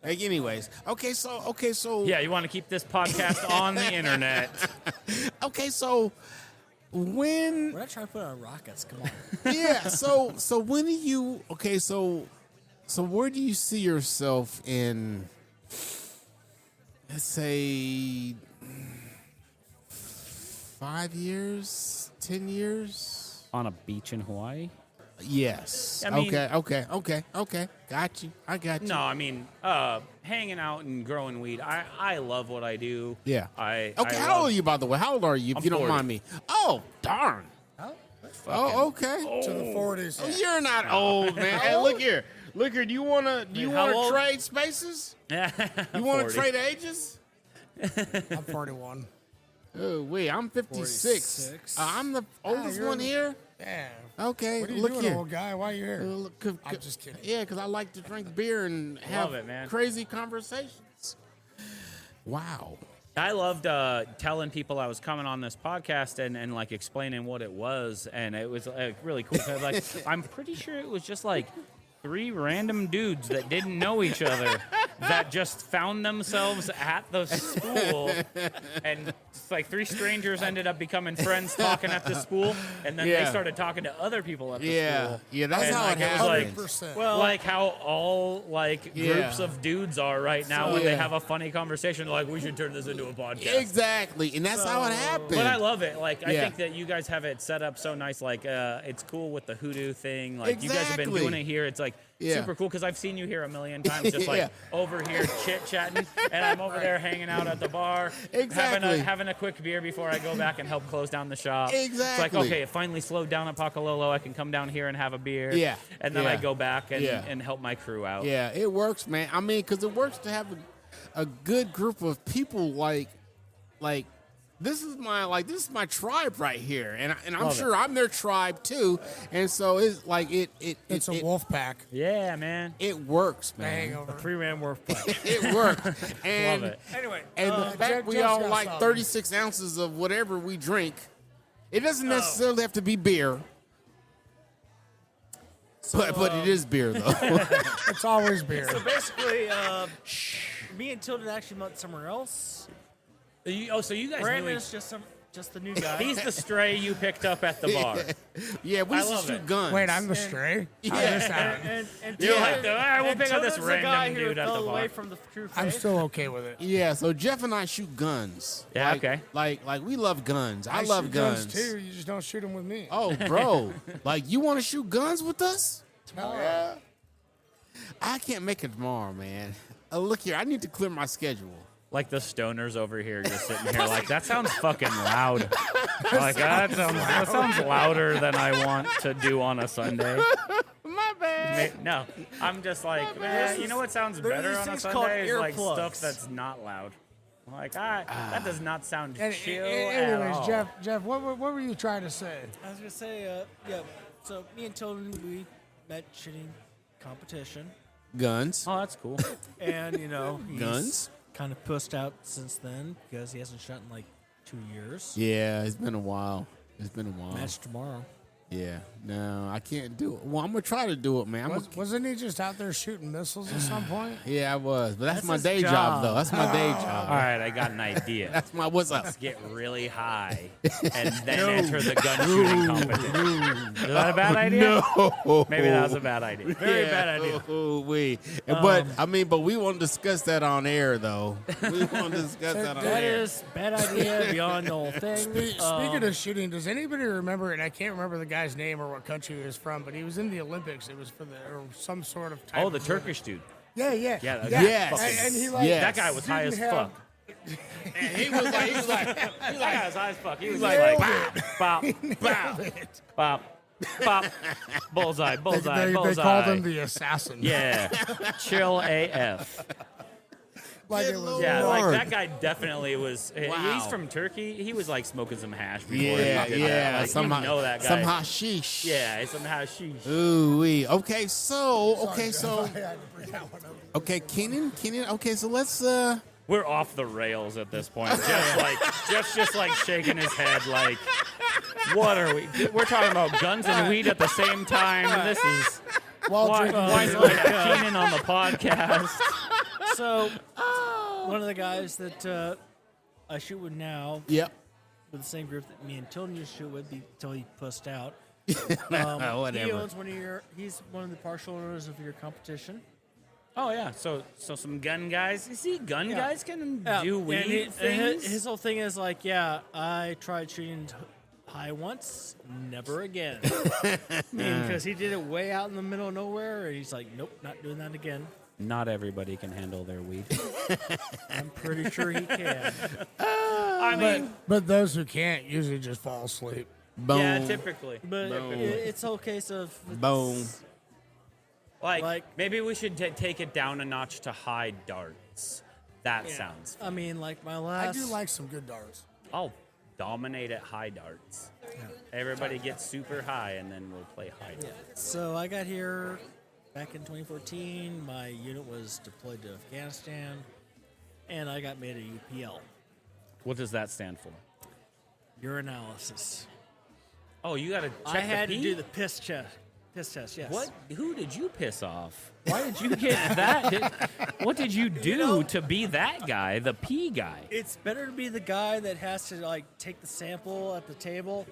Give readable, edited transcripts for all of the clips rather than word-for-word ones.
Like, anyways, okay, so Yeah, you want to keep this podcast on the internet. okay, so when We're not trying to put on rockets. Come on. yeah, so when do you so where do you see yourself in, let's say, 5 years, 10 years? On a beach in Hawaii? Yes. I mean- Okay. Got you. I got you. No, I mean, hanging out and growing weed. I love what I do. Yeah. I How old are you, by the way? How old are you, if I'm you don't 40. mind me? Oh, darn. Oh, okay. To the 40s. Oh, you're not old, man. Hey, look here. Do you wanna how old? trade spaces? You wanna trade ages? I'm 41. Oh, wait, I'm 56. 46. I'm the oldest you're one the- here. Yeah. Okay, What are you look doing, here. old guy? Why are you here? Look, I'm just kidding. Yeah, because I like to drink beer and have it, man. crazy conversations. Wow. I loved telling people I was coming on this podcast and like explaining what it was, and it was really cool. 'Cause, like, I'm pretty sure it was just like 3 random dudes that didn't know each other that just found themselves at the school, and it's like 3 strangers ended up becoming friends talking at the school, and then they Yeah. started talking to other people at the Yeah, school. yeah, that's And, how like, it was like, happens. 100%. well, like how all like Yeah. groups of dudes are right now when they Yeah. have a funny conversation. Like, we should turn this into a podcast. Exactly, and that's how it happens. But I love it. Like, I Yeah. think that you guys have it set up so nice. Like, it's cool with the hoodoo thing. Like, you guys have been Exactly. doing it here. It's like Yeah. super cool because I've seen you here a million times, just like Yeah. over here chit chatting, and I'm over there hanging out at the bar, Exactly. having a quick beer before I go back and help close down the shop. It's Exactly. like, okay, it finally slowed down at Pakalolo. I can come down here and have a beer. Yeah. And then Yeah. I go back and, Yeah. and help my crew out. Yeah, it works, man. I mean, because it works to have a good group of people like this is my tribe right here, and I'm Love sure I'm their tribe too, and so it's like It's a wolf pack. Yeah, man. it works, The man. hangover. 3-man work plan. It works, and Love it. Anyway, and the fact we Jeff's all got like something. 36 ounces of whatever we drink, it doesn't necessarily have to be beer. But it is beer though. It's always beer. so basically, me and Tilden actually met somewhere else. So you guys knew Brandon each- is just the new guy. He's the stray you picked up at the bar. Yeah, we I used to love shoot it. guns. Wait, I'm the stray? Yeah. I missed out. and You're Tilden- like, all right, we'll and pick up this Tilden's the guy random who dude at fell the away bar. from the true I'm faith. still okay with it. Yeah, so Jeff and I shoot guns. Yeah, Like- okay. Like we love guns. I love shoot guns too. You just don't shoot them with me. Oh, bro. Like, you want to shoot guns with us? Tomorrow. I can't make it tomorrow, man. Look here, I need to clear my schedule. Like the stoners over here just sitting here like, that sounds fucking loud. Like, that sounds louder than I want to do on a Sunday. My bad. No, I'm just like, man, you know what sounds There are better these on a things called Sunday is like earplugs. stuff that's not loud. Like, that does not sound And, chill at anyways, all. Jeff, what were you trying to say? I was gonna say, yeah. So me and Tilden, we met shooting competition, Guns. Oh, that's cool. and he's Guns? kind of pushed out since then because he hasn't shot in like 2 years. Yeah, it's been a while. Match tomorrow. Yeah, no, I can't do it. Well, I'm going to try to do it, man. Wasn't he just out there shooting missiles at some point? Yeah, I was. But that's my his day job, job. though. That's my day All job. right, I got an idea. That's my what's up. Let's get really high and then enter the gun shooting competition. Is that a bad idea? No. Maybe that was a bad idea. Very bad idea. But we won't discuss that on air, though. We won't discuss that on That air. is bad idea beyond the whole thing. Speaking of shooting, does anybody remember, and I can't remember the guy's name or what country he was from, but he was in the Olympics. It was for some sort of type Oh, the of- Turkish dude. Yeah. Yeah, Yes. And he like Yes. That guy was high as didn't fuck. And he was like, That guy was high as fuck. He was Nailed like, bop, bop, bop, bop, bullseye, bullseye, They bullseye. called him the assassin. Yeah, chill AF. Like it was. Yeah, like Lord. that guy definitely was. Wow. He's from Turkey. He was like smoking some hash before yeah, he did yeah. that. Like, Somehow, you know that guy. Somehow, sheesh. Yeah, somehow she. Ooh wee. Okay, so I had to bring that one up. okay, Keenan. Okay, so let's We're off the rails at this point. Jeff's just like shaking his head like, what are we? We're talking about guns and weed at the same time. This is While why drinking is beer. like Keenan on the podcast? So, one of the guys that I shoot with now, Yep. with the same group that me and Tilden used to shoot with until he pussed out. Whatever. He owns he's one of the partial owners of your competition. Oh yeah, so some gun guys. You see, gun guys can do And weed things. his whole thing is like, yeah, I tried shooting high once, never again. Because he did it way out in the middle of nowhere, and he's like, nope, not doing that again. Not everybody can handle their weed. I'm pretty sure he can. I mean, But those who can't usually just fall asleep. Boom. yeah, typically. But it's a whole case of Boom. Like maybe we should take it down a notch to high darts. That sounds. I mean, like my I last. do like some good darts. I'll dominate at high darts. Everybody gets super high, and then we'll play high darts. So I got here back in 2014. My unit was deployed to Afghanistan, and I got made a UPL, What does that stand for? urinalysis. Oh, you got to check I had the to pee? do the piss test. Piss test, yes. What? Who did you piss off? Why did you get that? What did you do to be that guy, the pee guy? It's better to be the guy that has to like take the sample at the table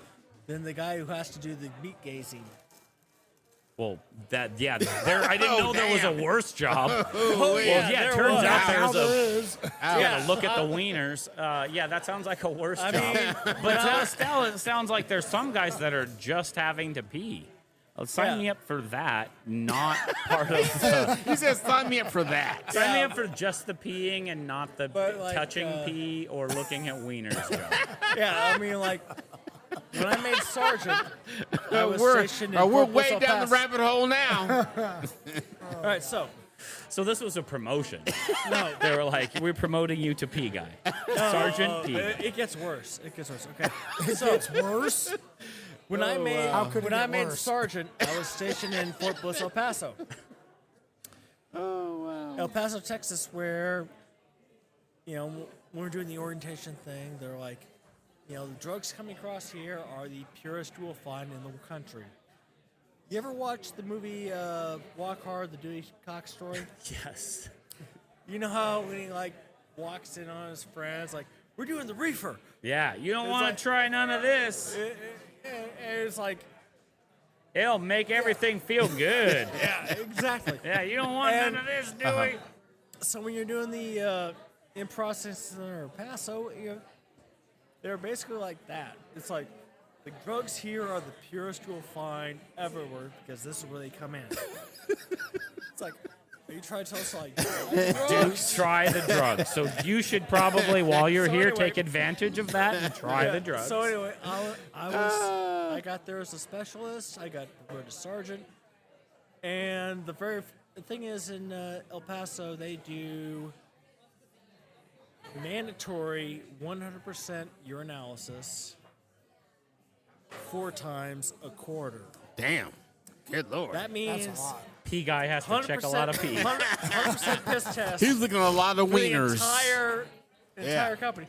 than the guy who has to do the meat gazing. Well, I didn't know there was a worse job. Oh yeah, Yeah, it there turns was. out there's a. is. Yeah, to look at the wieners. Yeah, that sounds like a worse I job. mean, But still, it sounds like there's some guys that are just having to pee. Sign me up for that, not part of the. He said, sign me up for that. Sign me up for just the peeing and not the But, like, touching pee or looking at wieners job. yeah, I mean, like when I made sergeant, I was We're stationed in Fort way Bliss, El down the Paso. rabbit hole now. All right, so So this was a promotion. no, They were like, "We're promoting you to pee guy, Sergeant P." it gets worse. It gets worse. Okay, so It's worse. when I made How could it when I get made worse? sergeant, I was stationed in Fort Bliss, El Paso. Oh, wow. El Paso, Texas, where, when we're doing the orientation thing, they're like, the drugs coming across here are the purest you will find in the country. You ever watch the movie Walk Hard, the Dewey Cox story? Yes. You know how when he walks in on his friends, like, we're doing the reefer. Yeah, you don't It's want like- to try none of this. And it's like, It'll make everything feel good. yeah, exactly. Yeah, you don't want And- none of this, Dewey. So when you're doing the in process in El Paso, they're basically like that. It's like the drugs here are the purest you'll find everywhere because this is where they come in. It's like, are you trying to tell us Dude, try the drugs. So you should probably, while you're So here, anyway- take advantage of that and try the drugs. So anyway, I got there as a specialist. I got promoted to sergeant, and the thing is in El Paso they do mandatory 100% urinalysis 4 times a quarter. Damn. Good Lord. That means That's a lot. P guy has to check a lot of pee. 100% piss test. He's looking at a lot of for the wieners. entire Yeah. company,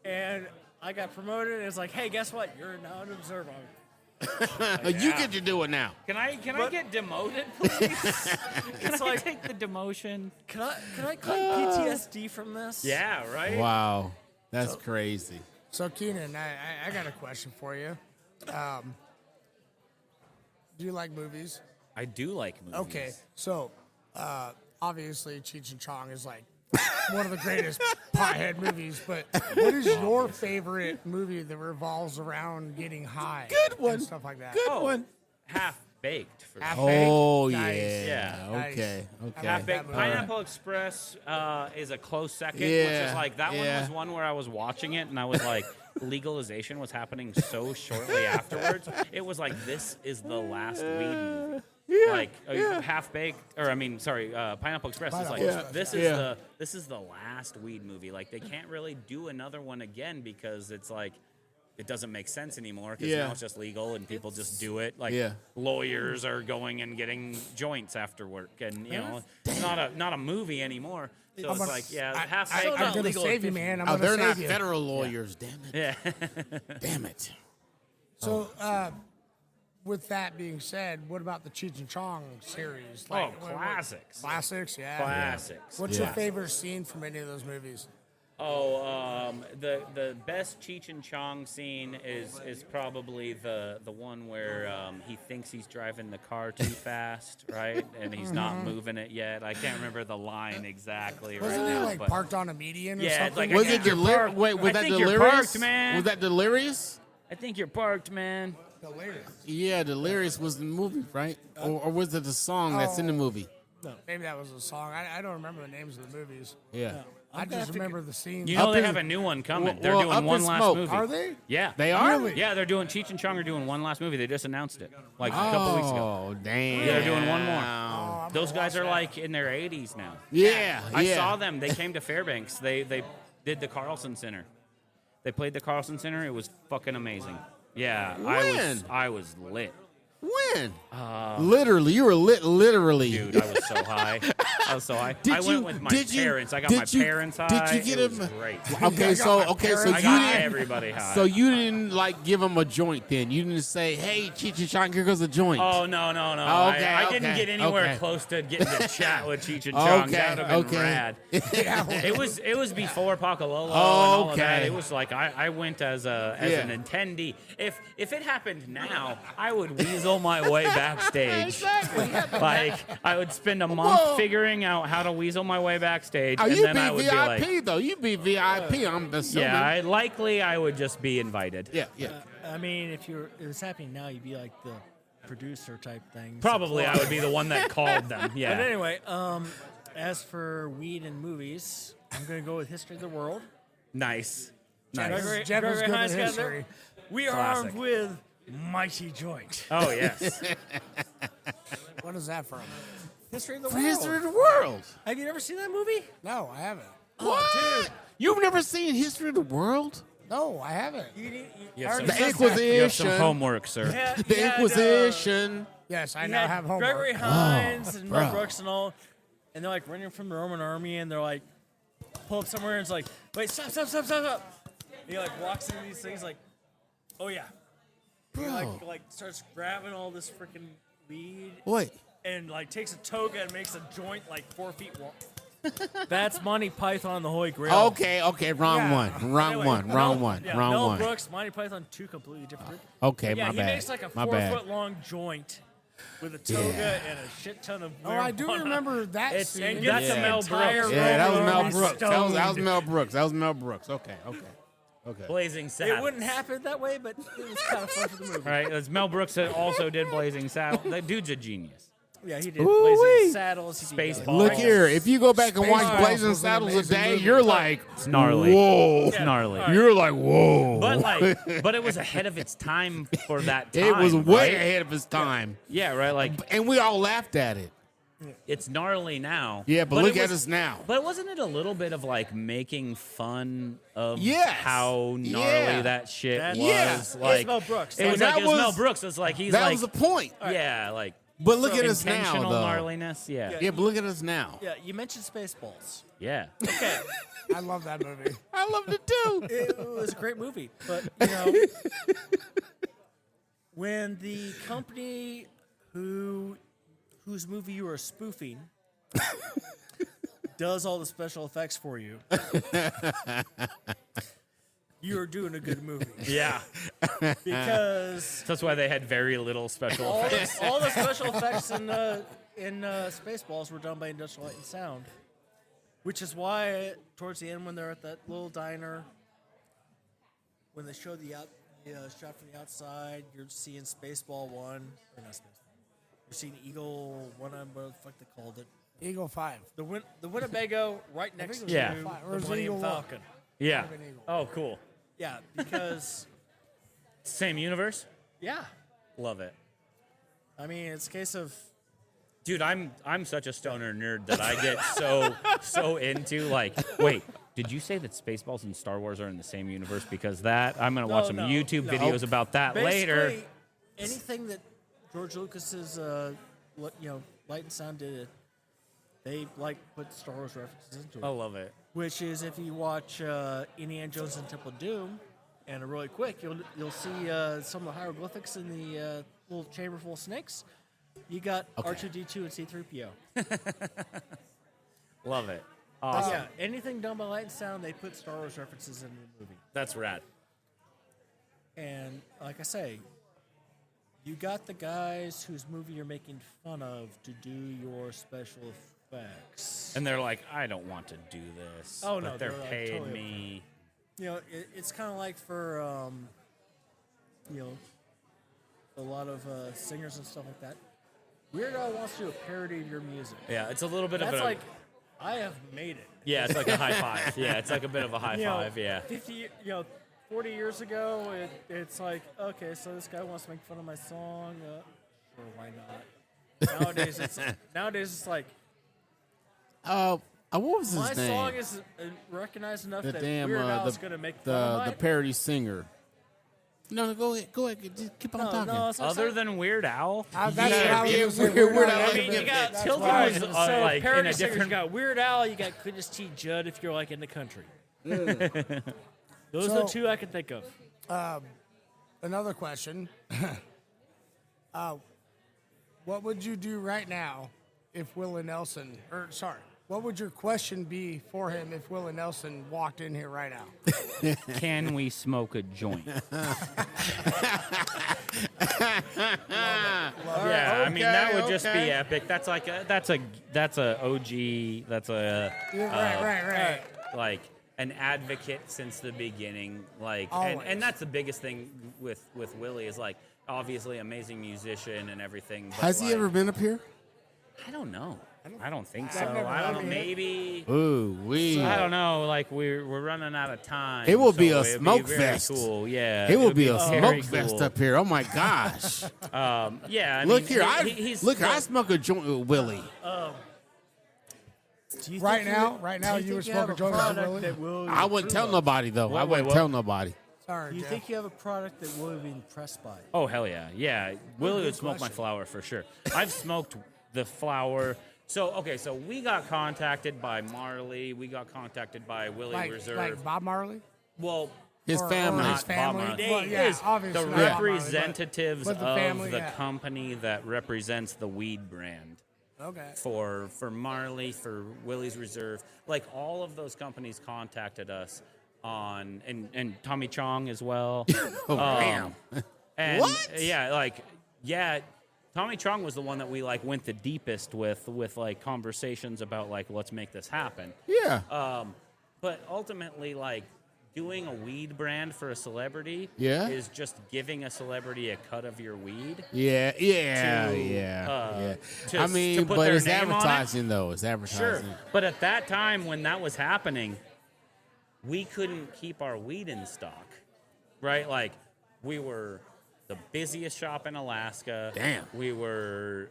and I got promoted. And it's like, hey, guess what? You're now an observer. You get to do it now. Can I get demoted, please? Can I like- take the demotion? Can I claim PTSD from this? Yeah, right? Wow. That's crazy. So Keenan, I got a question for you. Do you like movies? I do like movies. Okay, so obviously Cheech and Chong is like one of the greatest pothead movies. But what is your favorite movie that revolves around getting high? Good one. And stuff like that. Good Oh, one. Half baked for Half sure. Oh, Nice. yeah. Nice. Okay. Okay. Half baked. movie. Pineapple Express is a close second, which Yeah, is like that one yeah. was one where I was watching it and I was like, legalization was happening so shortly afterwards. It was like this is the last weed movie. Like Half Baked, or I mean, sorry, Pineapple Express is like Pineapple Express, this is the last weed movie. Like they can't really do another one again because it's like it doesn't make sense anymore because Yeah. now it's just legal and people just do it. Like Yeah. lawyers are going and getting joints after work, and it's not a movie anymore. So it's gonna- like Half I'm Baked. not gonna legal save at you, man. I'm Oh, gonna they're save not you. federal lawyers. Damn it. Yeah. Damn it. So with that being said, what about the Cheech and Chong series? Classics. Classics, yeah. Classics. What's your favorite scene from any of those movies? The best Cheech and Chong scene is probably the one where he thinks he's driving the car too fast, right? And he's not moving it yet. I can't remember the line exactly. Wasn't right he now, like but parked on a median or Yeah, it's something? like, Was I it think you're parked. Wait, was I that think you're delirious? parked, man. Was that delirious? I think you're parked, man. Hilarious. Yeah, delirious was the movie, right? Or was it the song that's in the movie? Maybe that was a song. I don't remember the names of the movies. Yeah. I just remember the scenes. You know Up they in- have a new one coming. Well, They're Up doing in one last Smoke. movie. Are they? Yeah. They are? Really? Yeah, they're doing Cheech and Chong are doing one last movie. They just announced it like a couple weeks ago. Oh, damn. They're doing one more. I'm Those gonna guys watch are that. like in their 80s now. Yeah, I yeah. saw them. They came to Fairbanks. They did the Carlson Center. They played the Carlson Center. It was fucking amazing. Yeah, When? I was lit. When? Literally, you were lit. Literally, Dude, I was so high. I was so high. I went with my parents. I got my parents high. Did you get it him? was great. Okay, so I you got didn't. everybody high. So you didn't like give him a joint then. You didn't say, "Hey, Cheech and Chong, here goes a joint." Oh no! Okay, I didn't okay, get anywhere okay. close to getting to chat with Cheech and Chong. Okay, That would have been okay. rad. It was before Pakalolo and Oh, all of that. okay. It was like I went as an attendee. If it happened now, I would weasel my way backstage. Like I would spend a month Well- figuring out how to weasel my way backstage, Oh, and you then I be would VIP be like, though. You be VIP. I'm assuming. yeah, I would just be invited. yeah, yeah. I mean, if it was happening now, you'd be like the producer type thing. Probably I would be the one that called them. Yeah. But anyway, as for weed and movies, I'm going to go with History of the World. Nice. Jeff is Gregory good Hines at got there. history. We are Classic. armed with Mighty Joint. Oh yes. What is that from? History of the For World. History of the World. Have you never seen that movie? No, I haven't. What? You've never seen History of the World? No, I haven't. You have some- The you have some Inquisition. homework, sir. The Inquisition. Yes, I You now had have homework. Gregory Hines and Mel bro. Brooks and all, and they're like running from the Roman army, and they're like pull up somewhere, and it's like, wait, stop. And he like walks into these things, like, oh yeah, he like starts grabbing all this freaking weed, Wait. and like takes a toga and makes a joint like 4 feet long. That's Monty Python and the Holy Grail. Okay, wrong Yeah. one. Wrong Anyway, one. Wrong Mel one. Brooks, Monty Python, two completely different groups. Okay, Yeah, my he bad. makes like a my 4 bad. foot long joint with a toga and a shit ton of. Oh, I do marijuana. remember that It's- scene. and that's a Mel Entire Brooks. Yeah, that was Roman Mel army Brooks. That was stoned. Mel Brooks. That was Mel Brooks. Okay. Blazing Saddles. It wouldn't happen that way, but it was kind of fun for the movie. All right, as Mel Brooks also did Blazing Saddles. That dude's a genius. Yeah, he did Ooh-wee. Blazing Saddles. He did, Spaceballs. Look here. If you go back and watch Spaceballs Blazing was an Saddles a amazing day, movie. you're like, It's gnarly. whoa. It's gnarly. You're like, whoa. But it was ahead of its time for that time. it was way right? ahead of its time. Yeah, right. Like And we all laughed at it. it's gnarly now. Yeah, but look it at was- us now. But wasn't it a little bit of like making fun of Yes. how gnarly Yeah. that shit That's- was? Yeah. It's Like Mel Brooks. It was And like that it was Mel was- Brooks. It's like he's That like was the point. yeah, like But look at us now, intentional though. gnarliness. Yeah. Yeah, but look at us now. Yeah, you mentioned Spaceballs. Yeah. Okay, I love that movie. I loved it too. it was a great movie, but you know, when the company whose movie you are spoofing does all the special effects for you, you are doing a good movie Yeah. because That's why they had very little special effects. all the special effects in Spaceballs were done by Industrial Light and Sound, which is why towards the end when they're at that little diner, when they show the shot from the outside, you're seeing Spaceball 1, or not Spaceball, you're seeing Eagle 1, what the fuck they called it. Eagle 5. The Winnebago right next to Yeah. Or is the it Millennium Eagle 1? Falcon. Yeah. Oh, cool. Yeah, because Same universe. yeah, Love it. I mean it's a case of Dude, I'm such a stoner nerd that I get so into like, wait, did you say that Spaceballs and Star Wars are in the same universe? Because that I'm gonna watch some YouTube videos about that later. basically anything that George Lucas's Light and Sound did, they like put Star Wars references into it. I love it. Which is if you watch Indiana Jones and Temple of Doom, And really quick, you'll see some of the hieroglyphics in the little chamber full of snakes. You got R2D2 and C3PO. Love it. Awesome. Yeah, anything done by Light and Sound, they put Star Wars references in the movie. That's rad. And like I say, you got the guys whose movie you're making fun of to do your special effects. And they're like, I don't want to do this. Oh, but no, they're they're, like, paying totally me. You know, it's kind of like for, you know, a lot of singers and stuff like that. Weird Al wants to do a parody of your music. Yeah, it's a little bit That's of a... like, I have made it. Yeah, it's like a high five. Yeah, it's like a bit of a high You know, five, yeah. 40 years ago, it's like, okay, so this guy wants to make fun of my song. Sure, why not? Nowadays it's like, what was his my name? song is recognized enough The that damn Weird Al is going to make fun of the mine. parody singer. No, go ahead. Just keep on talking. No, so Other than Weird Al, That's what I was yeah, gonna say. Weird Al. I mean, you got That's Tilton why- was so like in parody a singers, different... you got Weird Al, you got Cletus T. Judd if you're like in the country. Those are the two I can think of. Another question. What would you do right now if Willie Nelson, what would your question be for him if Willie Nelson walked in here right now? Can we smoke a joint? Yeah, I mean that would just be epic. That's like that's a OG. That's a Right. like an advocate since the beginning. Like, Always. and that's the biggest thing with Willie is like obviously amazing musician and everything. But Has he like, ever been up here? I don't know. I don't think I've so. never I don't know. heard of it. Maybe. Ooh, I don't know. Like we're running out of time. It will be so a it'd smoke very fest. Cool. Yeah. It will would be a very smoke fest cool. up here. Oh my gosh! Yeah. I Look mean, here, he's I smoke a joint with Willie. Do you Right think now, do you would think smoke have a joint with product Willie? that Will I wouldn't approve tell of? nobody though. I wouldn't what? tell nobody. Sorry, Do you Jeff. think you have a product that Will would be impressed by? Oh hell yeah, yeah. Willie would smoke my question. flower for sure. I've smoked the flower. So we got contacted by Marley. We got contacted by Willie Reserve. like Bob Marley? Well, His Or family. his Not family? Bob Marley. Well, yeah, Is obviously the not Bob Marley, representatives but the of family, the yeah. company that represents the weed brand. Okay. For Marley, for Willie's Reserve, like all of those companies contacted us on, and Tommy Chong as well. Oh damn! And What? Yeah, Tommy Chong was the one that we like went the deepest with like conversations about like let's make this happen. Yeah. But ultimately, like doing a weed brand for a celebrity Yeah. is just giving a celebrity a cut of your weed. Yeah. to I mean, put but their it's name on it? advertising though. It's Sure, advertising. but at that time when that was happening, we couldn't keep our weed in stock, right? Like we were the busiest shop in Alaska. Damn. We were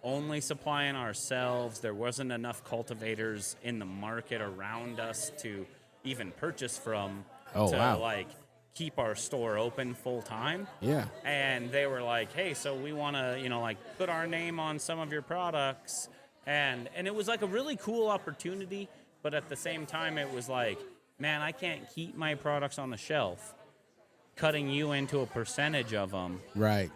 only supplying ourselves. There wasn't enough cultivators in the market around us to even purchase from Oh, to wow. like keep our store open full time. Yeah. And they were like, hey, so we want to, like put our name on some of your products. And it was like a really cool opportunity. But at the same time, it was like, man, I can't keep my products on the shelf. Cutting you into a percentage of them Right.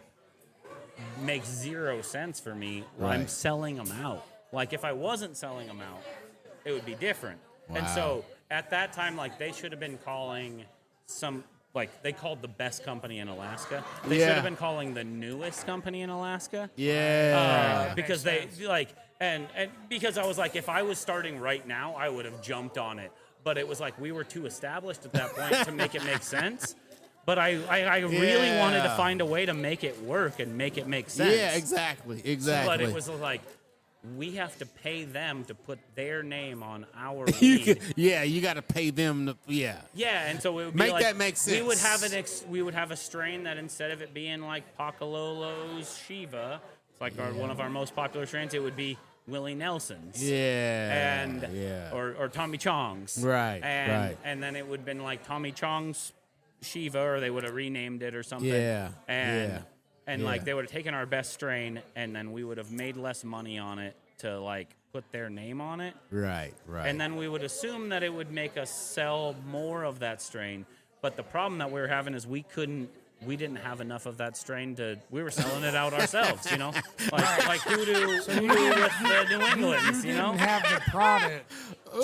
makes 0 sense for me. I'm Right. selling them out. Like if I wasn't selling them out, it would be different. And Wow. so at that time, like they should have been calling like they called the best company in Alaska. They should Yeah. have been calling the newest company in Alaska. Yeah. Because they like and because I was like, if I was starting right now, I would have jumped on it. But it was like we were too established at that point to make it make sense. But I really wanted to Yeah. find a way to make it work and make it make sense. Yeah. Exactly. But it was like we have to pay them to put their name on our You weed. you got to pay them. Yeah. Yeah, and so it would Make be like, that make We would have sense. we would have a strain that instead of it being like Pakalolo's Shiva, it's like one of our most popular strains, it would be Willie Nelson's. Yeah. And yeah. or Tommy Chong's. Right, And right. and then it would have been like Tommy Chong's Shiva, or they would have renamed it or something. Yeah, And yeah, and yeah. like they would have taken our best strain and then we would have made less money on it to like put their name on it. Right. Right. And then we would assume that it would make us sell more of that strain. But the problem that we were having is we didn't have enough of that strain we were selling it out ourselves, you know? Like who do with the New Englands, you know? Didn't have the product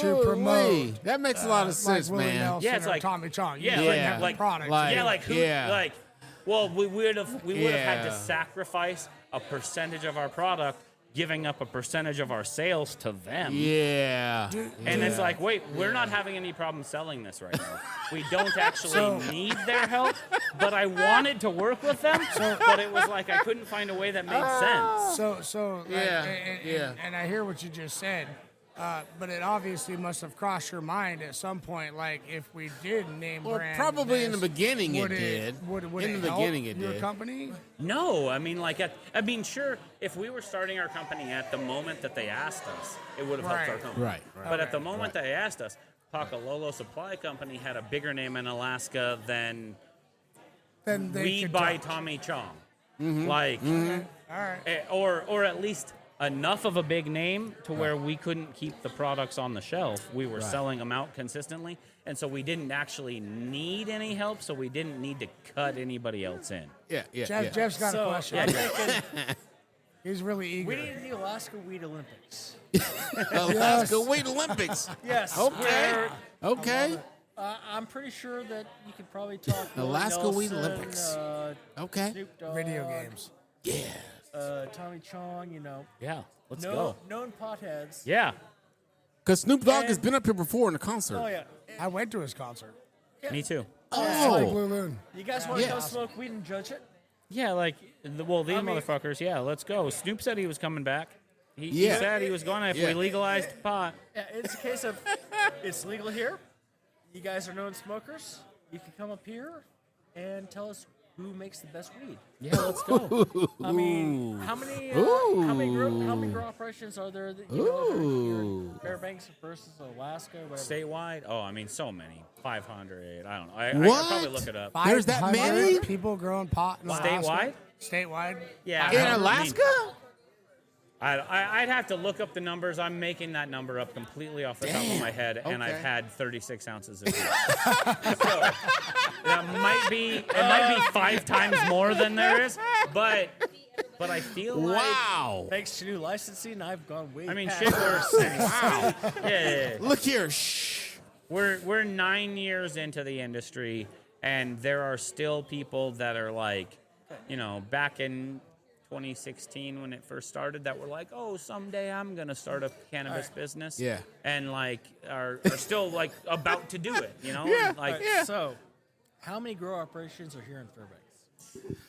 to promote. That makes a lot of sense, like Willie man. Nelson Yeah, it's or like- Tommy Chong. You yeah, didn't like- have the like- product. like- Well, we would have had to Yeah. sacrifice a percentage of our product, giving up a percentage of our sales to them. Yeah. And it's like, wait, we're not having any problem selling this right now. We don't actually need their help, but I wanted to work with them, but it was like I couldn't find a way that made sense. So Yeah, and I hear what you just said, but it obviously must have crossed your mind at some point. Like if we did name Well, brand, probably in the this, beginning it would did. Would In it the help beginning it your did. company? No, I mean, sure, if we were starting our company at the moment that they asked us, it would have helped our Right. company. Right. But at the moment they asked us, Pakalola Supply Company had a bigger name in Alaska than Then they Weed could by talk. Tommy Chong. Mm-hmm. Like, All right. or at least enough of a big name to where we couldn't keep the products on the shelf. We were selling them out consistently, and so we didn't actually need any help, so we didn't need to cut anybody else in. Yeah. Jeff's got a So question. I'm thinking He's really eager. we need the Alaska Weed Olympics. Alaska Weed Olympics. Yes. Okay. where, Okay. I'm pretty sure that you could probably talk Alaska Willie Weed Nelson, Olympics. Okay. Snoop Dogg, Video games. Yeah. Tommy Chong, Yeah, let's go. known potheads. Yeah, Because Snoop Dogg And- has been up here before in a concert. Oh yeah. I went to his concert. me too. Like Oh. Blue Moon. You guys want to Yeah. go smoke weed and judge it? Yeah, like, these mean- motherfuckers, yeah, let's go. Snoop said he was coming back. He Yeah. said he was going to if Yeah. we legalized pot. Yeah, it's a case of it's legal here. You guys are known smokers. You can come up here and tell us who makes the best weed. Yeah, let's go. I mean, how many grow operations are there that you know are here in Fairbanks versus Alaska, whatever? Statewide? Oh, I mean, so many. 500. I don't know. I What? could probably look it up. There's that 500 many? people growing pot in Alaska? Statewide? Statewide. Yeah. In I mean, Alaska? I'd have to look up the numbers. I'm making that number up completely off the top of my head, and I've Okay. had 36 ounces of weed. So that might be 5 times more than there is, but I feel like Wow. Thanks to new licensing, I've gone way. I mean, past shit, we're Wow. yeah. Look here. Shh. We're 9 years into the industry, and there are still people that are like, back in 2016 when it first started, that were like, oh, someday I'm gonna start a cannabis business. Yeah. And like are still like about to do it. Yeah. Like, All right, So, how many grow operations are here in Fairbanks?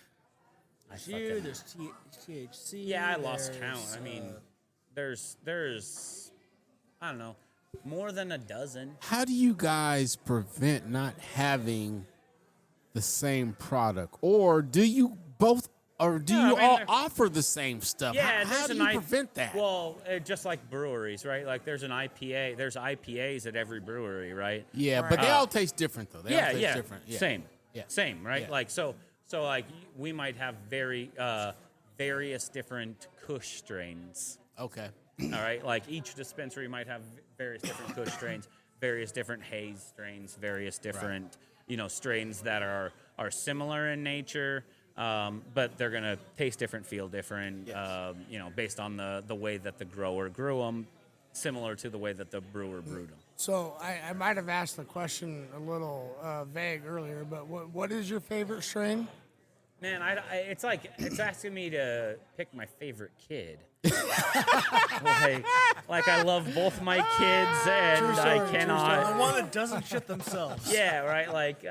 There's you. There's THC. yeah, I lost there's, count. I mean, there's I don't know, more than a dozen. How do you guys prevent not having the same product? Or do you both, or do Yeah, you I mean, all there- offer the same stuff? Yeah, How do there's you an prevent that? Well, just like breweries, right? Like there's an IPA. There's IPAs at every brewery, right? yeah, but they all taste different, though. They all taste Yeah, different. Yeah. Same. Yeah. Same, right? Yeah. Like so like we might have various different Kush strains. Okay. All right, like each dispensary might have various different Kush strains, various different haze strains, various different strains that are similar in nature, but they're gonna taste different, feel different, based on the way that the grower grew them, similar to the way that the brewer brewed them. So I might have asked the question a little vague earlier, but what is your favorite strain? Man, it's asking me to pick my favorite kid. like I love both my kids, and True story, I true cannot. The one that doesn't shit themselves. Yeah, right. Like,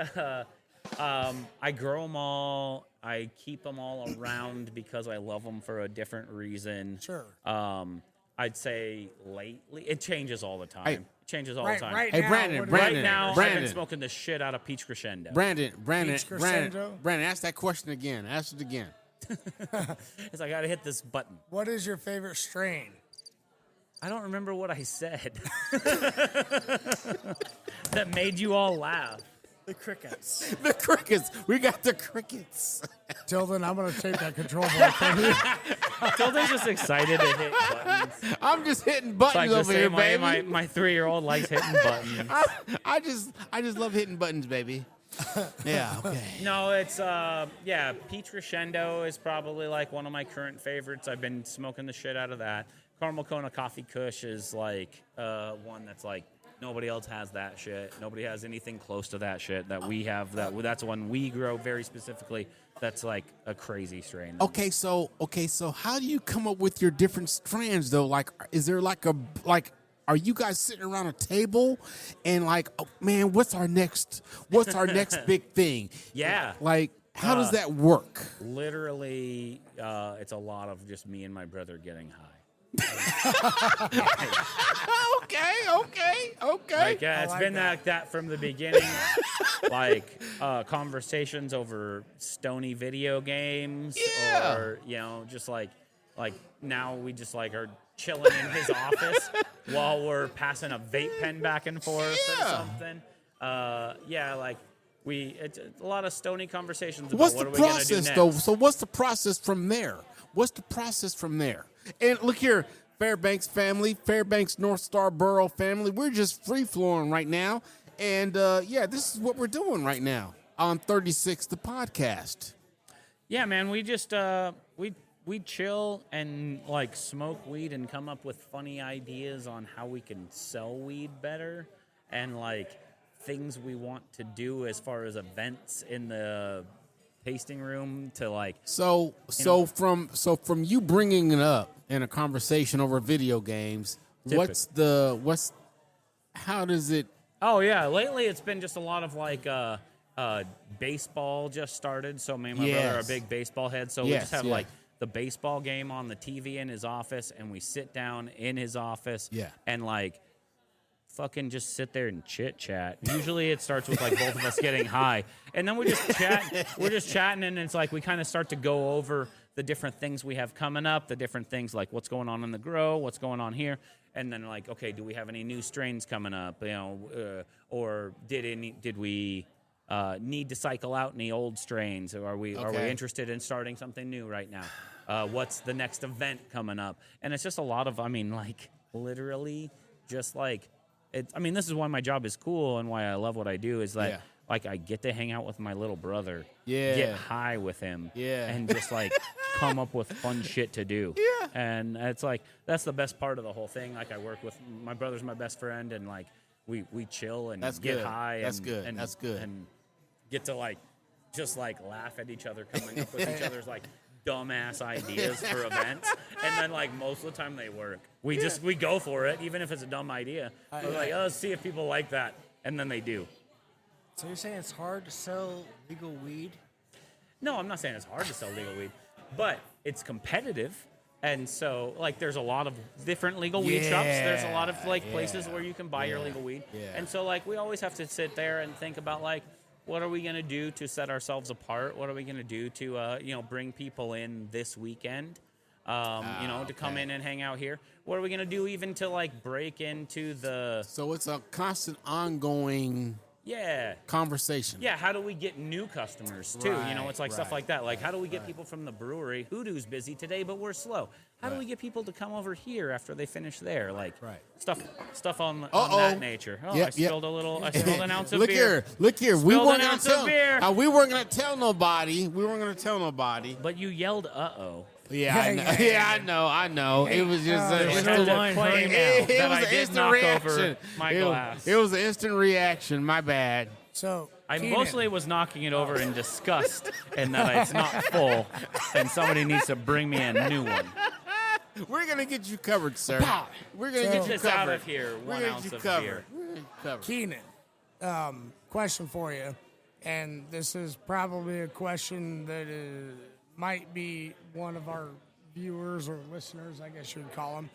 I grow them all. I keep them all around because I love them for a different reason. Sure. I'd say lately it changes all the time. Hey. It changes all Right, the time. right Hey, now, Brandon, what is- Brandon. Right now, I've Brandon. been smoking the shit out of Peach Crescendo. Brandon, Peach Crescendo? ask that question again. Ask it again. It's I gotta hit this button. What is your favorite strain? I don't remember what I said. That made you all laugh. The crickets. The crickets. We got the crickets. Till then, I'm going to take that control board from you. Tilda's just excited to hit buttons. I'm just hitting It's buttons like the over here, same way baby. my 3-year-old likes hitting buttons. I just love hitting buttons, baby. Yeah, okay. No, it's Peach Crescendo is probably like one of my current favorites. I've been smoking the shit out of that. Caramel Kona Coffee Kush is like one that's like nobody else has that shit. Nobody has anything close to that shit that we have. That's one we grow very specifically. That's like a crazy strain. Okay, so how do you come up with your different strands though? Like, is there like are you guys sitting around a table and like, oh, man, what's our next big thing? Yeah. Like, how does that work? Literally, it's a lot of just me and my brother getting high. Okay. Like, it's been like that from the beginning. Like conversations over stony video games, Yeah. or just like now we just like are chilling in his office while we're passing a vape pen back and forth or something. Like it's a lot of stony conversations about What's what the are we gonna do process next. though? So what's the process from there? And look here, Fairbanks family, Fairbanks North Star Borough family, we're just free flowing right now. And this is what we're doing right now on 36 the podcast. Yeah, man, we just we chill and like smoke weed and come up with funny ideas on how we can sell weed better and like things we want to do as far as events in the tasting room to like. So from you bringing it up in a conversation over video games, how does it? Oh yeah, lately it's been just a lot of like baseball just started. So me and my brother are big baseball heads. So we just have like the baseball game on the TV in his office, and we sit down in his office and like fucking just sit there and chit chat. Usually it starts with like both of us getting high, and then we just chat. We're just chatting, and it's like we kind of start to go over the different things we have coming up, the different things like what's going on in the grow, what's going on here, and then like, okay, do we have any new strains coming up? Or did we need to cycle out any old strains? Or are we interested in starting something new right now? What's the next event coming up? And it's just a lot of, literally just like, this is why my job is cool and why I love what I do is that like I get to hang out with my little brother, get high with him, and just like come up with fun shit to do. Yeah. And it's like, that's the best part of the whole thing. Like I work with, my brother's my best friend, and like we chill and get high. That's good. And get to like, just like laugh at each other, coming up with each other's like dumbass ideas for events, and then like most of the time they work. We go for it, even if it's a dumb idea. We're like, let's see if people like that, and then they do. So you're saying it's hard to sell legal weed? No, I'm not saying it's hard to sell legal weed, but it's competitive, and so like there's a lot of different legal weed shops. There's a lot of like places where you can buy your legal weed, and so like we always have to sit there and think about like, what are we going to do to set ourselves apart? What are we going to do to, bring people in this weekend, to come in and hang out here? What are we going to do even to, like, break into the... So it's a constant ongoing conversation. Yeah, how do we get new customers, too? It's like stuff like that. Like, how do we get people from the brewery? Hoodoo's busy today, but we're slow. How do we get people to come over here after they finish there? Like, stuff on that nature. Oh, I spilled an ounce of beer. Look here. We weren't going to tell nobody. But you yelled, uh-oh. Yeah, I know. It was just I did knock over my glass. It was an instant reaction. My bad. So I Keenan, mostly was knocking it over in disgust, and that it's not full, and somebody needs to bring me a new one. We're gonna get you covered, sir. We're gonna get you this covered. out of here. 1 ounce of beer. Keenan, question for you, and this is probably a question that might be one of our viewers or listeners, I guess you would call them.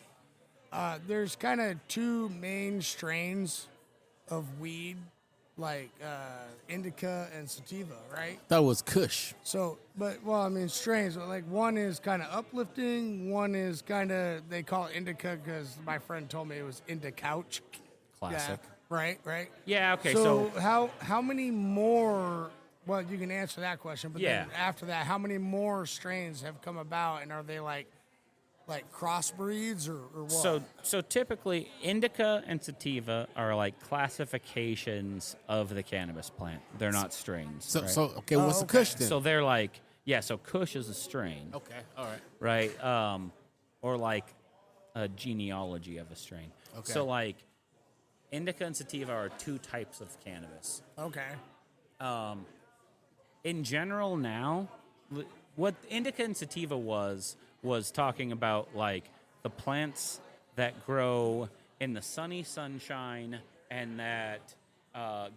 There's kind of two main strains of weed, like indica and sativa, right? That was Kush. So, strains. But like one is kind of uplifting, one is kind of, they call it indica because my friend told me it was couch. Classic. Yeah, right. Yeah. Okay. So how many more? Well, you can answer that question, but then after that, how many more strains have come about, and are they like like crossbreeds or what? So typically, indica and sativa are like classifications of the cannabis plant. They're not strains. So, right? so okay, what's the Kush then? So they're like, so Kush is a strain, okay, all right. right? Or like a genealogy of a strain. Okay. So like, indica and sativa are two types of cannabis. Okay. In general now, what indica and sativa was talking about like the plants that grow in the sunny sunshine and that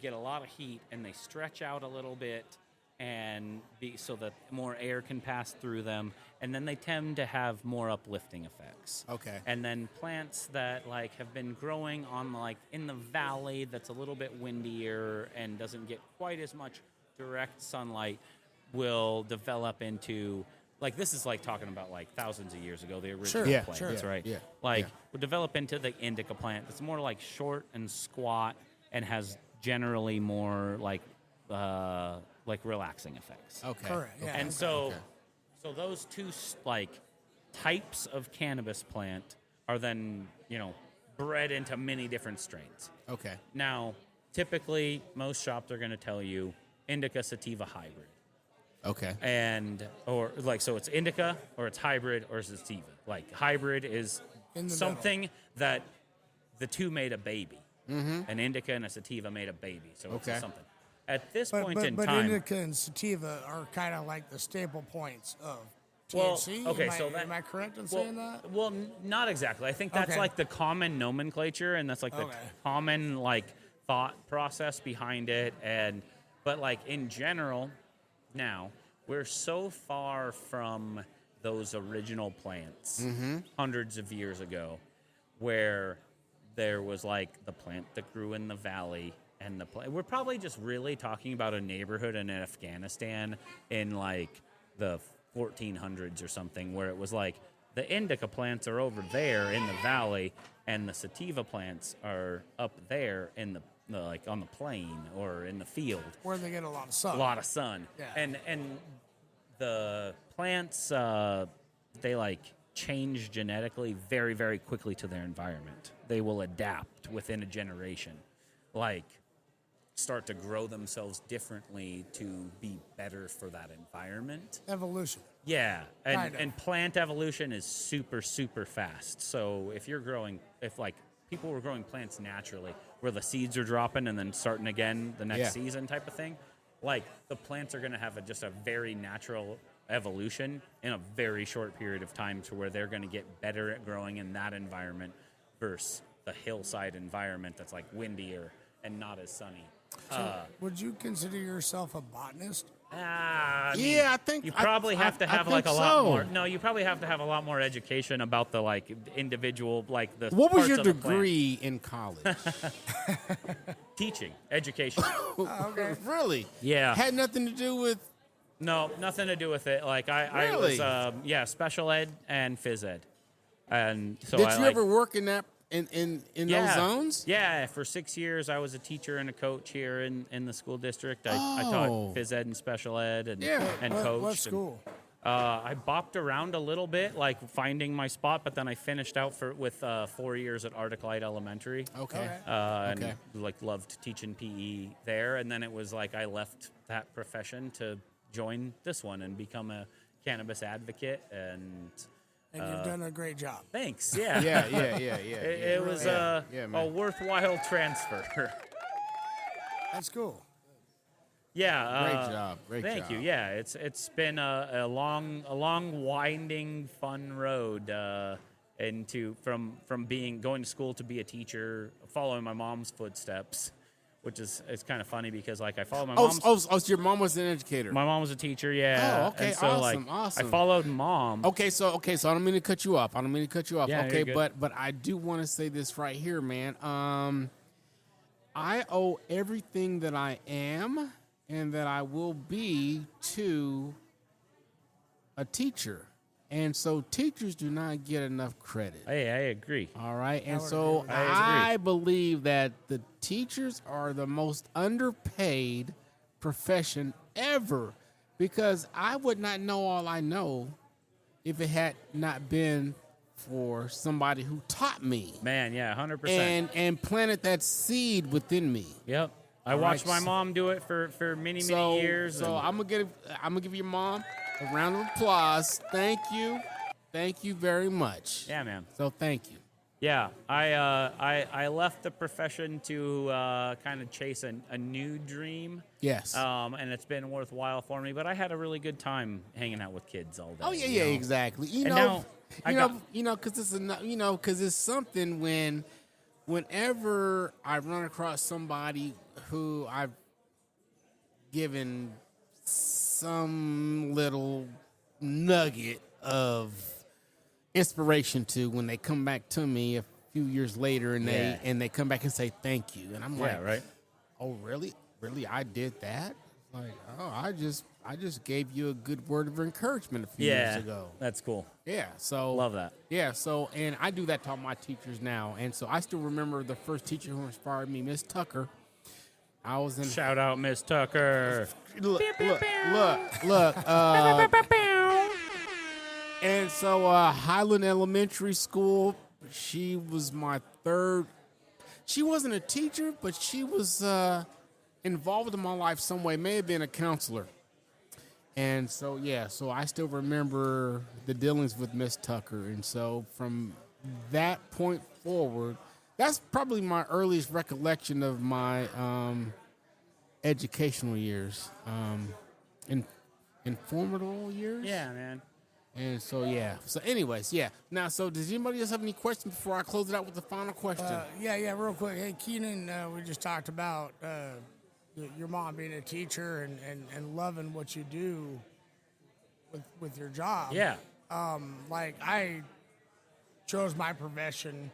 get a lot of heat and they stretch out a little bit and so that more air can pass through them, and then they tend to have more uplifting effects. Okay. And then plants that like have been growing on like in the valley that's a little bit windier and doesn't get quite as much direct sunlight will develop into, like, this is like talking about like thousands of years ago, the original Yeah, plants, sure. right? Yeah, Like yeah. would develop into the indica plant that's more like short and squat and has generally more like relaxing effects. Okay. Correct, yeah. And okay. so those two like types of cannabis plant are then bred into many different strains. Okay. Now, typically, most shops are going to tell you indica sativa hybrid. Okay. So it's indica or it's hybrid or it's sativa. Like hybrid is In the something that the two made a baby. Mm-hmm. An indica and a sativa made a baby. So it's Okay. something. At this But point in but time, indica and sativa are kind of like the staple points of well, THC. okay, Am I correct in saying that? Well, not exactly. I think that's Okay. like the common nomenclature, and that's like the Okay. common like thought process behind it. But like in general, now we're so far from those original plants hundreds of years ago, where there was like the plant that grew in the valley. And we're probably just really talking about a neighborhood in Afghanistan in like the 1400s or something, where it was like the indica plants are over there in the valley and the sativa plants are up there in the like on the plain or in the field. Where they get a lot of sun. A lot of sun. Yeah. And the plants they like change genetically very, very quickly to their environment. They will adapt within a generation. Like start to grow themselves differently to be better for that environment. Evolution. Yeah, Kind of. and plant evolution is super, super fast. So if like people were growing plants naturally, where the seeds are dropping and then starting again the next Yeah. season type of thing, like the plants are going to have just a very natural evolution in a very short period of time to where they're going to get better at growing in that environment versus the hillside environment that's like windier and not as sunny. Would you consider yourself a botanist? I mean, Yeah, I think you probably have to have like a think lot so. more. No, you probably have to have a lot more education about the like individual like the. What was parts your of the plant. degree in college? Teaching, education. Okay. Really? Yeah. Had nothing to do with. No, nothing to do with it. Like I Really? was special ed and phys ed, and so Did I you like, ever work in that in those zones? Yeah, for 6 years I was a teacher and a coach here in the school district. I Oh. taught phys ed and special ed and and coached. What and- school? I bopped around a little bit, like finding my spot, but then I finished out with 4 years at Arctic Light Elementary. Okay. And Okay. like loved teaching PE there, and then it was like I left that profession to join this one and become a cannabis advocate. And And you've done a great job. thanks, yeah, Yeah. It was Yeah, a man. worthwhile transfer. That's cool. Yeah, Great job. Great thank job. you. Yeah, it's been a long, winding, fun road from going to school to be a teacher, following my mom's footsteps, which is it's kind of funny because like I followed my mom's. So your mom was an educator. My mom was a teacher. Yeah. Oh, okay, And so awesome, like awesome. I followed mom. Okay, so I don't mean to cut you off. Yeah, Okay, you're good. but I do want to say this right here, man. I owe everything that I am and that I will be to a teacher. And so teachers do not get enough credit. Hey, I agree. All right. And would so agree with that. I believe that the teachers are the most underpaid profession ever, because I would not know all I know if it had not been for somebody who taught me Man, yeah, 100%. and planted that seed within me. Yep. I All watched right. my mom do it for many years. So and- I'm gonna give your mom a round of applause. Thank you very much. yeah, man. So thank you. Yeah, I left the profession to kind of chase a new dream. Yes. And it's been worthwhile for me. But I had a really good time hanging out with kids all day. Oh yeah, you yeah, know? exactly. And now I got- because it's something whenever I run across somebody who I've given some little nugget of inspiration to, when they come back to me a few years later and they come back and say thank you, and I'm Yeah, like, right. oh really I did that? Like, oh, I just gave you a good word of encouragement a few years ago. That's cool. Yeah, so Love that. Yeah, so and I do that to all my teachers now, and so I still remember the first teacher who inspired me, Miss Tucker. I was in Shout out, Miss Tucker. look. And so Highland Elementary School, she was my third. She wasn't a teacher, but she was involved in my life some way. May have been a counselor. And so, yeah, so I still remember the dealings with Miss Tucker. And so from that point forward, that's probably my earliest recollection of my educational years, informative years. Yeah, man. And so, yeah. So anyways, yeah. Now, so does anybody else have any questions before I close it out with the final question? Yeah, real quick. Hey, Keenan, we just talked about your mom being a teacher and loving what you do with your job. Yeah. Like, I chose my profession,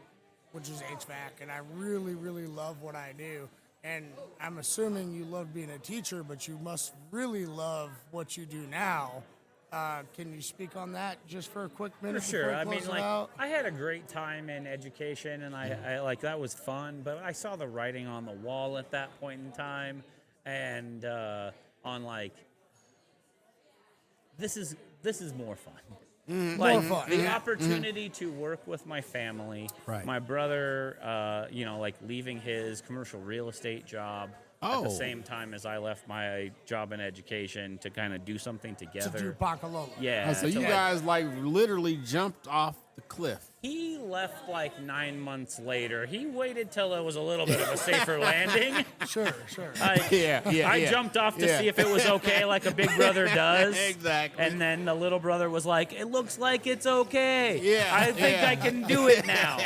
which is HVAC, and I really, really love what I do. And I'm assuming you love being a teacher, but you must really love what you do now. Can you speak on that just for a quick minute? For sure. before I we mean, close it like, out? I had a great time in education, and I like that was fun. But I saw the writing on the wall at that point in time, and on like, this is more fun. Like More fun. the opportunity to work with my family, Right. my brother, like leaving his commercial real estate job. At the Oh. same time as I left my job in education to kind of do something To together. do Pakalola. Yeah. So you to, like, guys like literally jumped off the cliff. He left like 9 months later. He waited till it was a little bit of a safer landing. Sure. I jumped off to Yeah. see if it was okay, like a big brother does. Exactly. And then the little brother was like, "It looks like it's okay. Yeah, I think yeah. I can do it now."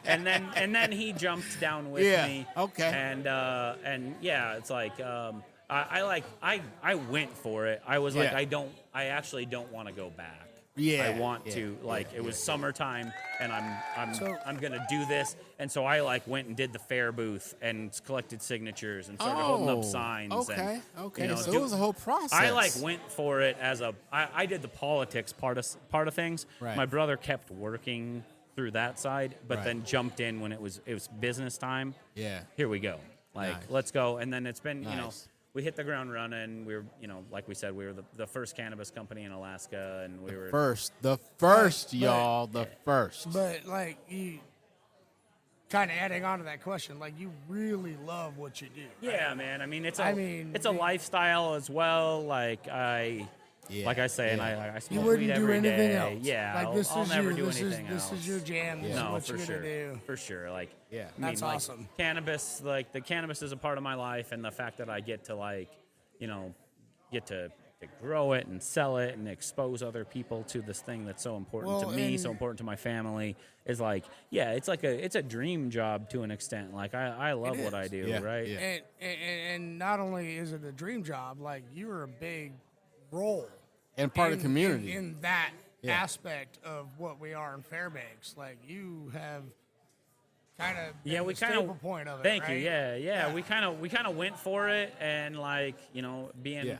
And then he jumped down with Yeah, me. okay. And yeah, it's like I went for it. I was like, Yeah. I actually don't want to go back. Yeah, I want yeah, to, like, yeah, it was yeah. summertime, and So- I'm gonna do this, and so I like went and did the fair booth and collected signatures and started holding up signs. Okay, and, okay. you know, So it was a whole process. I like went for it as I did the politics part of things. Right. My brother kept working through that side, but Right. then jumped in when it was business time. Yeah. Here we go. Like, Nice. let's go. And then it's been, you know, Nice. we hit the ground running. We were, you know, like we said, we were the first cannabis company in Alaska, and we were The first, But- y'all, the first. But like, you kind of adding on to that question, like, you really love what you do. Yeah, man. I mean, it's I mean, a lifestyle as well. Like Yeah, like I say, and yeah. I smoke You wouldn't weed do every anything day. else. Yeah, like, I'll never do anything this else. is your jam. This is No, what for you're sure, gonna do. for sure. Like, Yeah. I mean, That's like, awesome. Cannabis, like the cannabis is a part of my life, and the fact that I get to get to grow it and sell it and expose other people to this thing that's so important Well, to me, and- so important to my family, is like, yeah, it's like it's a dream job to an extent. Like I love what I do, Yeah, right? yeah. And not only is it a dream job, like, you're a big role And part of the community. in that Yeah. aspect of what we are in Fairbanks. Like, you have kind of Yeah, we the kind staple of. point of it. Thank you. right? Yeah. We kind of went for it, and like, you know, being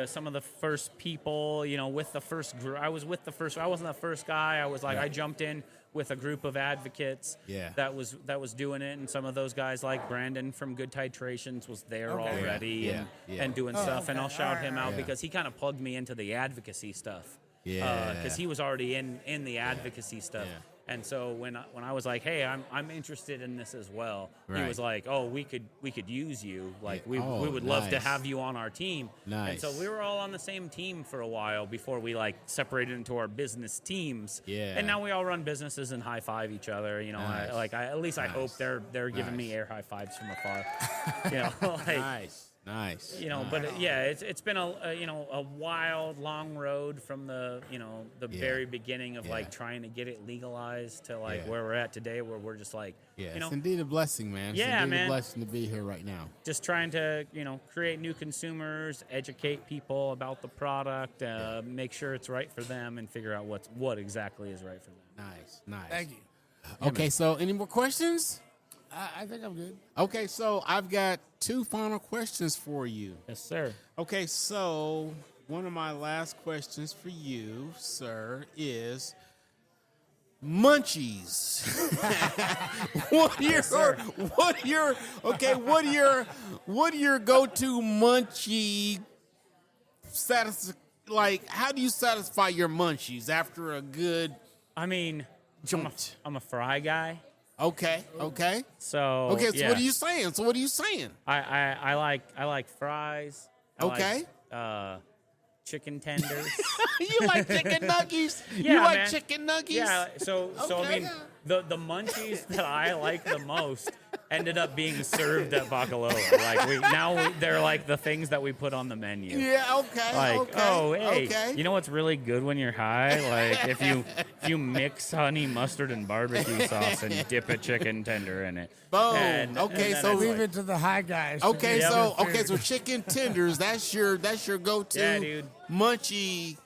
some of the first people, you know, with the first I was with the first. I wasn't the first guy. I was like, Yeah. I jumped in with a group of advocates. Yeah. That was doing it, and some of those guys, like Brandon from Good Titrations, was there Okay. already Yeah, yeah. and doing Oh, stuff. And okay. I'll shout him out Yeah. because he kind of plugged me into the advocacy stuff. Yeah. Because he was already in the advocacy stuff. Yeah. And so when I was like, hey, I'm interested in this as well, he Right. was like, oh, we could use you. Like we Oh, would love to nice. have you on our team. Nice. And so we were all on the same team for a while before we like separated into our business teams. Yeah. And now we all run businesses and high five each other. You know, Nice. at least I hope Nice. they're giving me Nice. air high fives from afar. You know, like. Nice. You know, but it's been a wild, long road from the Yeah. very beginning of Yeah. like trying to get it legalized to like Yeah. where we're at today, where we're just like, Yeah, you know, it's indeed a blessing, man. It's Yeah, indeed man. a blessing to be here right now. just trying to create new consumers, educate people about the product, make sure it's right for them, and figure out what exactly is right for them. Nice. Thank you. Okay, so any more questions? I think I'm good. Okay, so I've got 2 final questions for you. Yes, sir. Okay, so one of my last questions for you, sir, is munchies. what are your go-to munchie like how do you satisfy your munchies after a good I mean, joint? I'm a fry guy, Okay. so So yeah. what are you saying? I like fries. I Okay. like, chicken tenders. You like chicken nuggets? Yeah, you like man. chicken nuggets? Yeah, so I Okay. mean, the munchies that I like the most ended up being served at Pakalola. Like they're like the things that we put on the menu. Yeah, okay. Like, okay. oh, hey, Okay. you know what's really good when you're high? Like if you mix honey mustard and barbecue sauce and dip a chicken tender in it. Boom. And Okay, then so it's Leave like- it to the high guys. to Okay, do so your food. chicken tenders, that's your go-to Yeah, dude. munchie.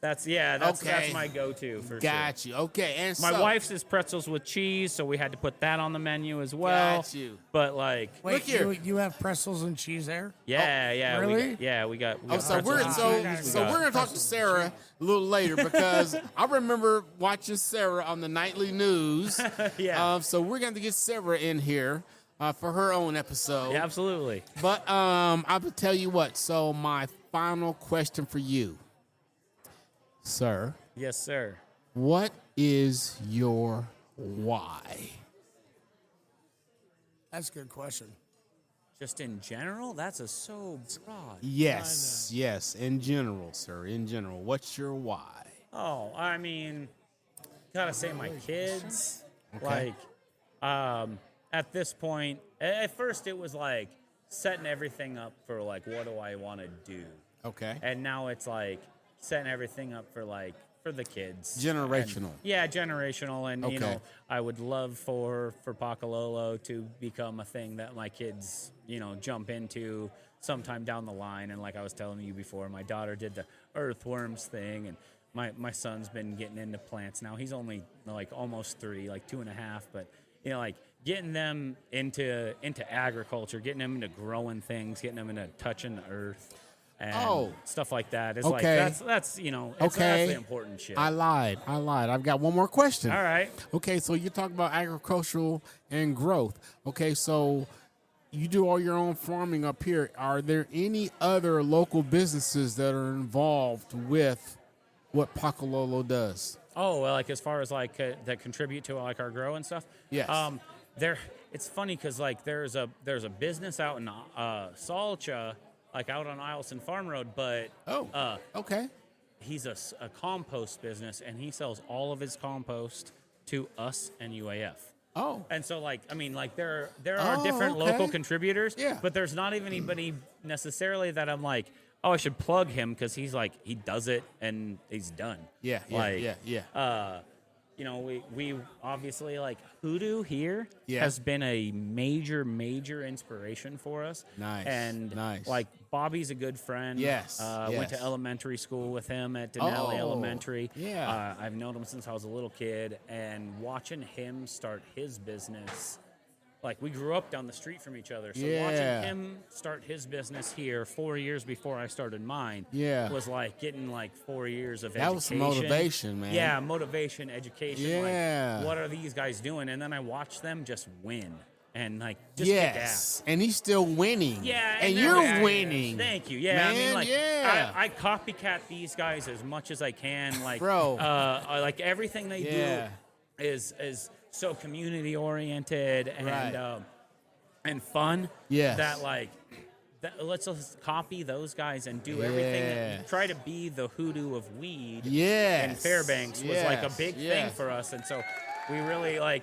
that's Okay. my go-to for sure. Got you. Okay, and My so, wife's is pretzels with cheese, so we had to put that on the menu as well. Got you. But like, Wait, Look here. You have pretzels and cheese there? yeah, really? we got. Oh, so we're pretzels and cheese. so We got- we're gonna talk to Sarah a little later because I remember watching Sarah on the nightly news. Yeah. So we're going to get Sarah in here for her own episode. Yeah, absolutely. But I will tell you what. So my final question for you, sir, Yes, sir. what is your why? That's a good question. Just in general, that's so broad. Yes, in general, sir. In general, what's your why? Oh, I mean, gotta say my kids. Okay. Like, at this point, at first it was like setting everything up for like, what do I want to do? Okay. And now it's like setting everything up for like for the kids. Generational. And, yeah, generational, and you Okay. know, I would love for Pakalolo to become a thing that my kids, jump into sometime down the line. And like I was telling you before, my daughter did the earthworms thing, and my son's been getting into plants now. He's only like almost 3, like 2.5, but like getting them into agriculture, getting them into growing things, getting them into touching the earth. And stuff like that. It's like Okay. that's that's the important shit. I lied. I've got one more question. All right. Okay, so you talk about agricultural and growth. Okay, so you do all your own farming up here. Are there any other local businesses that are involved with what Pakalolo does? Oh, well, like as far as like that contribute to like our grow and stuff. Yes. It's funny because like there's a business out in Salcha, like out on Eielson Farm Road, but okay. he's a compost business, and he sells all of his compost to us and UAF. Oh, And so, like, I mean, like, there are different okay. local contributors, Yeah. but there's not even anybody necessarily that I'm like, oh, I should plug him because he's like, he does it and he's done. Yeah. We obviously, like, Hoodoo here Yeah. has been a major inspiration for us. Nice, And, nice. like, Bobby's a good friend. Yes, Went to yes. elementary school with him at Denali Oh, Elementary. yeah. I've known him since I was a little kid, and watching him start his business, like we grew up down the street from each other. So Yeah. watching him start his business here 4 years before I started mine Yeah. was like getting like 4 years of That education. was some motivation, man. Yeah, motivation, education. Yeah. Like, what are these guys doing? And then I watched them just win. and like just kick ass. Yes, and he's still winning. Yeah, and they're you're very- winning. Thank you. Yeah, I mean, Man, like, yeah. I copycat these guys as much as I can. Like, Bro. like everything they Yeah. do is so community oriented and Right. And fun. Yes. That like. Let's just copy those guys and do everything. Yeah. Try to be the hoodoo of weed. Yes. And Fairbanks was like a Yes. big thing Yes. for us, and so we really like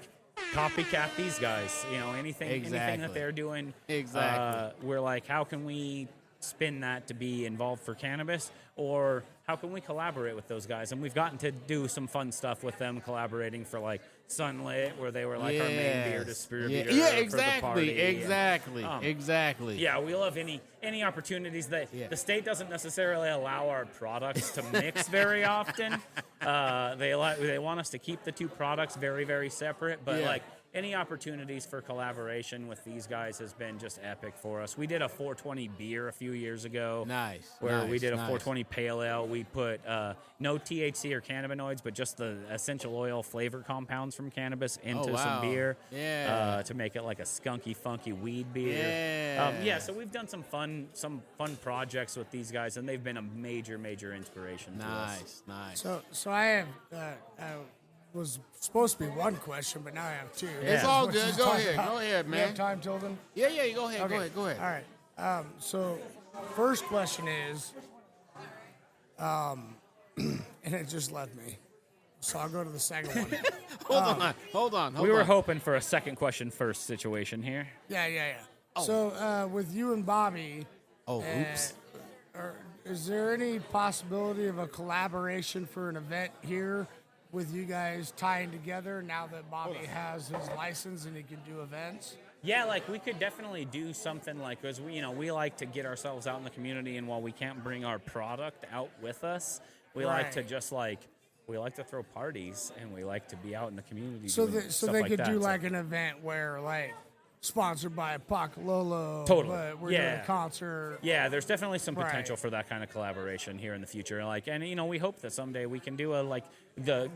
copycat these guys. You know, anything that Exactly. they're doing. Exactly. We're like, how can we spin that to be involved for cannabis, or how can we collaborate with those guys? And we've gotten to do some fun stuff with them, collaborating for like Sunlit, where they were like our main beer Yes. distributor. Yeah, for the exactly, party. exactly, And, exactly. yeah, we love any opportunities that Yeah. the state doesn't necessarily allow our products to mix very often. They want us to keep the two products very, very separate, but Yeah. like any opportunities for collaboration with these guys has been just epic for us. We did a 420 beer a few years ago. Nice, Where we nice, did a nice. 420 pale ale. We put no THC or cannabinoids, but just the essential oil flavor compounds from cannabis into wow. some beer. Yeah. To make it like a skunky, funky weed beer. Yeah. So we've done some fun projects with these guys, and they've been a major, major inspiration to us. Nice, nice. So I have was supposed to be one question, but now I have two. It's all What good. she's Go talking ahead. about. Go ahead, You man. have time, Tilden? Yeah, go ahead, Okay. go ahead. All right. So first question is, and it just left me. So I'll go to the second one. Hold on. We were hoping for a second question first situation here. Yeah. So with you and Bobby, Oh, oops. is there any possibility of a collaboration for an event here with you guys tying together now that Bobby has his license and he can do events? Yeah, like we could definitely do something like, because we like to get ourselves out in the community, and while we can't bring our product out with us, we like to Right. just like we like to throw parties, and we like to be out in the community. So, doing so stuff they like could that. do So- like an event where like sponsored by Pakalolo, Totally. but we're doing Yeah. a concert. Yeah, there's definitely some Right. potential for that kind of collaboration here in the future. Like, and we hope that someday we can do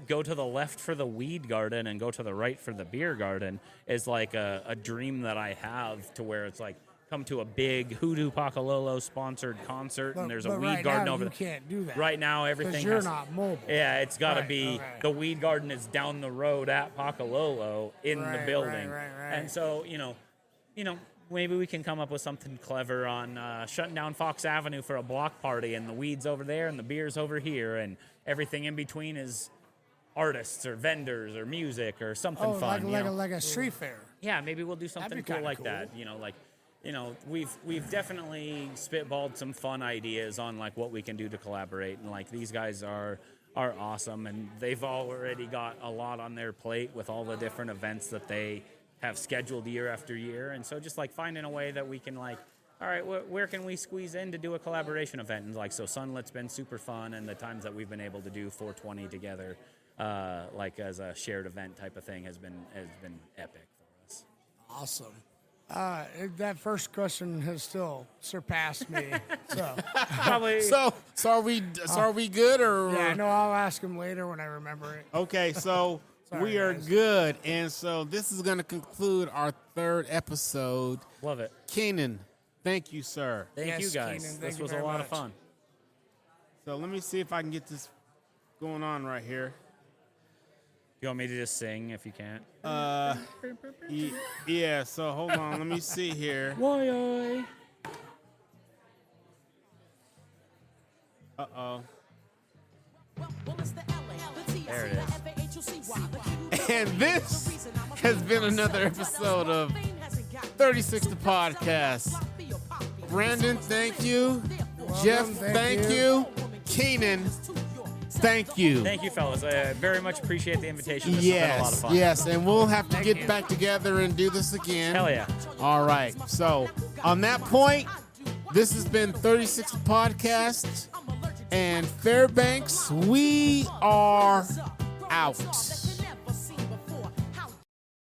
go to the left for the weed garden and go to the right for the beer garden is like a dream that I have, to where it's like come to a big Hoodoo Pakalolo sponsored concert, and there's a but weed right garden now over you there. can't do that. Right now, everything because you're has- not mobile. Yeah, it's got to Right, be okay. the weed garden is down the road at Pakalolo in Right, the building, right. and so maybe we can come up with something clever on shutting down Fox Avenue for a block party, and the weeds over there and the beers over here, and everything in between is artists or vendors or music or something Oh, fun. like a street fair. Yeah, maybe we'll do something be cool kinda like cool. that. We've definitely spitballed some fun ideas on like what we can do to collaborate, and like these guys are awesome, and they've already got a lot on their plate with all the different events that they have scheduled year after year, and so just like finding a way that we can like, all right, where can we squeeze in to do a collaboration event? And like, so Sunlit's been super fun, and the times that we've been able to do 420 together, like as a shared event type of thing, has been epic for us. Awesome. That first question has still surpassed me. So Probably. So are we good or? yeah, no, I'll ask him later when I remember it. Okay, so Sorry, we are guys. good, and so this is going to conclude our third episode. Love it. Keenan, thank you, sir. Thank Yes, you guys. Keenan, thank This you was a very lot of much. fun. So let me see if I can get this going on right here. You want me to just sing if you can't? Yeah, so hold on, let me see here. Why? Uh-oh. There it is. And this has been another episode of 36 the Podcast. Brandon, thank you. Jeff, thank thank you. Keenan, thank you. Thank you, fellas. I very much appreciate the invitation. This has been a lot of fun. Yes, and we'll have to get back together and do this again. Hell yeah. All right. So, on that point, this has been 36 Podcast and Fairbanks. We are out.